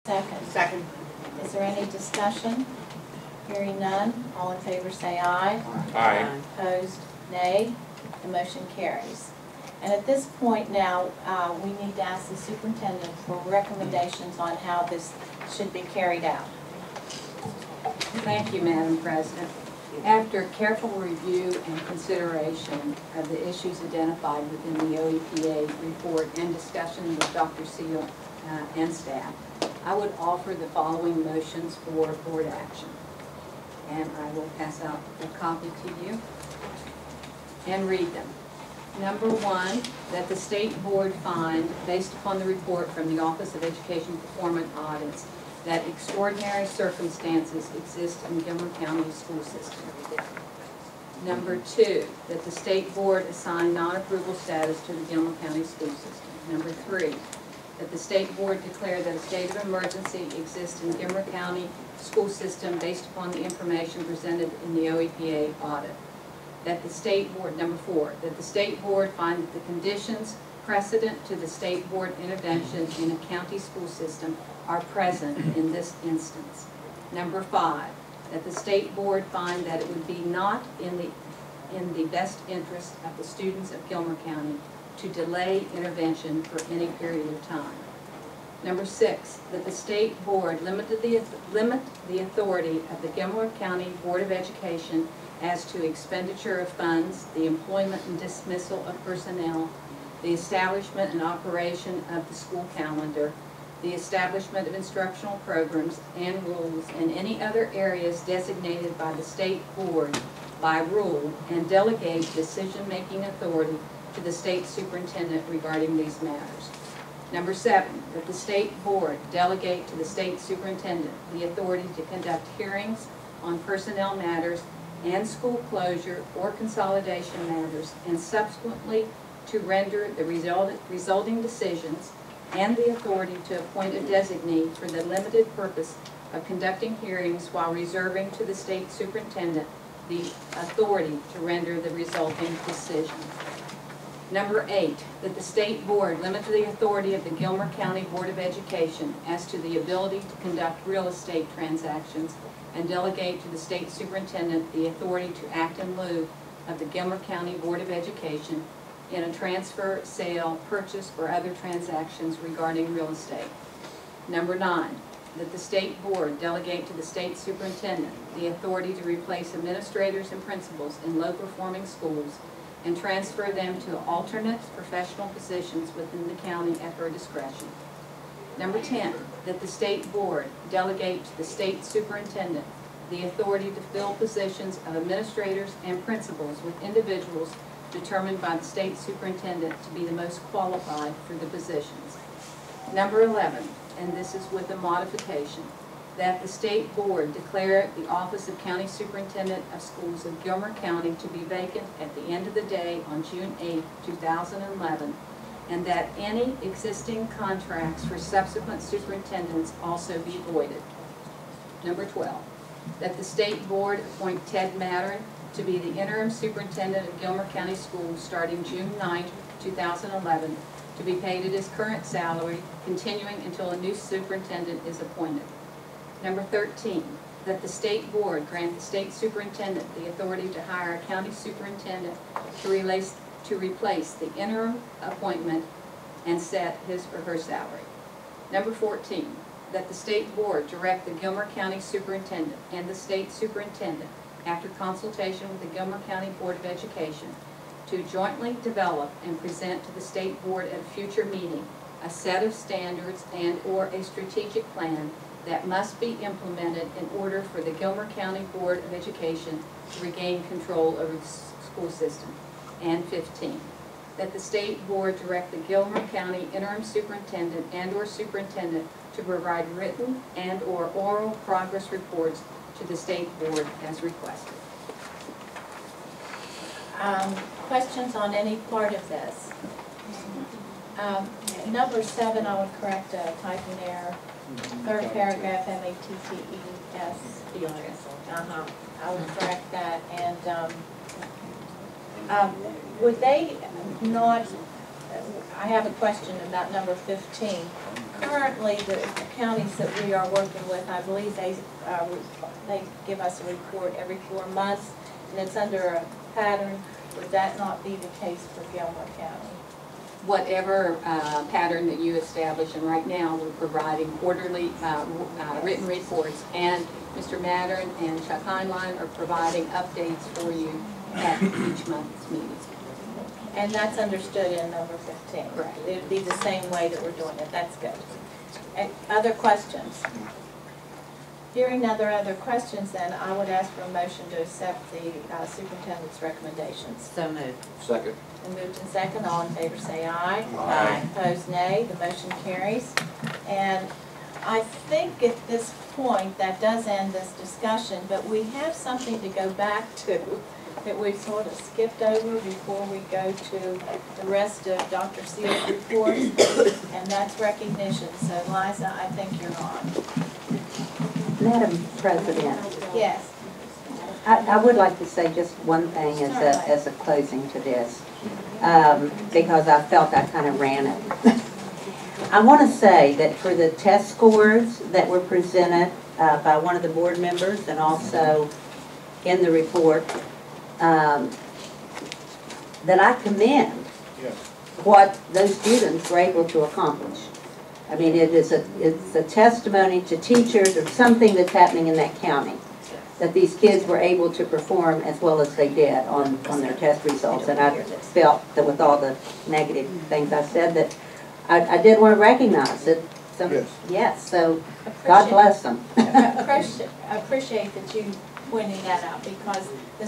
Second. Second. Is there any discussion? Hearing none, all in favor say aye. Aye. Opposed, nay. The motion carries. And at this point now, we need to ask the superintendent for recommendations on how this should be carried out. Thank you, Madam President. After careful review and consideration of the issues identified within the OEPA report and discussion with Dr. Seal and staff, I would offer the following motions for board action. And I will pass out a copy to you and read them. Number one, that the state board find, based upon the report from the Office of Education Performance Audits, that extraordinary circumstances exist in Gilmer County school system. Number two, that the state board assign non-approval status to the Gilmer County school system. Number three, that the state board declare that a state of emergency exists in Gilmer County school system based upon the information presented in the OEPA audit. That the state board, number four, that the state board find that the conditions precedent to the state board intervention in a county school system are present in this instance. Number five, that the state board find that it would be not in the best interest of the students of Gilmer County to delay intervention for any period of time. Number six, that the state board limit the authority of the Gilmer County Board of Education as to expenditure of funds, the employment and dismissal of personnel, the establishment and operation of the school calendar, the establishment of instructional programs and rules in any other areas designated by the state board by rule, and delegate decision-making authority to the state superintendent regarding these matters. Number seven, that the state board delegate to the state superintendent the authority to conduct hearings on personnel matters and school closure or consolidation matters, and subsequently to render the resulting decisions, and the authority to appoint a designee for the limited purpose of conducting hearings while reserving to the state superintendent the authority to render the resulting decision. Number eight, that the state board limit the authority of the Gilmer County Board of Education as to the ability to conduct real estate transactions, and delegate to the state superintendent the authority to act in lieu of the Gilmer County Board of Education in a transfer, sale, purchase, or other transactions regarding real estate. Number nine, that the state board delegate to the state superintendent the authority to replace administrators and principals in low-performing schools and transfer them to alternate professional positions within the county at her discretion. Number 10, that the state board delegate to the state superintendent the authority to fill positions of administrators and principals with individuals determined by the state superintendent to be the most qualified for the positions. Number 11, and this is with a modification, that the state board declare the office of County Superintendent of Schools of Gilmer County to be vacant at the end of the day on June 8, 2011, and that any existing contracts for subsequent superintendents also be voided. Number 12, that the state board appoint Ted Mattern to be the interim superintendent of Gilmer County Schools starting June 9, 2011, to be paid at his current salary, continuing until a new superintendent is appointed. Number 13, that the state board grant the state superintendent the authority to hire a county superintendent to replace the interim appointment and set his or her salary. Number 14, that the state board direct the Gilmer County superintendent and the state superintendent, after consultation with the Gilmer County Board of Education, to jointly develop and present to the state board at a future meeting a set of standards and/or a strategic plan that must be implemented in order for the Gilmer County Board of Education to regain control over the school system. And 15, that the state board direct the Gilmer County interim superintendent and/or superintendent to provide written and/or oral progress reports to the state board as requested. Questions on any part of this? Number 7, I would correct a typing error. Third paragraph, M-A-T-T-E-S. I would correct that. And would they not, I have a question about number 15. currently, the counties that we are working with, I believe they give us a report every 4 months, and it's under a pattern. Would that not be the case for Gilmer County? Whatever pattern that you establish, and right now we're providing quarterly written reports, and Mr. Mattern and Chuck Heinlein are providing updates for you at each month's meeting. And that's understood in number 15. Correct. It would be the same way that we're doing it. That's good. And other questions? Hearing other questions, then I would ask for a motion to accept the superintendent's recommendations. So moved. Second. And moved in second, all in favor say aye. Aye. Opposed, nay. The motion carries. And I think at this point, that does end this discussion, but we have something to go back to that we sort of skipped over before we go to the rest of Dr. Seal's reports, and that's recognition. So Liza, I think you're on. Madam President, Yes. I would like to say just one thing as a closing to this, because I felt I kind of ran it. I want to say that for the test scores that were presented by one of the board members and also in the report, that I commend what those students were able to accomplish. I mean, it's a testimony to teachers of something that's happening in that county, that these kids were able to perform as well as they did on their test results. And I felt that with all the negative things I said, that I did want to recognize it. Yes, so God bless them. I appreciate that you pointing that out, because the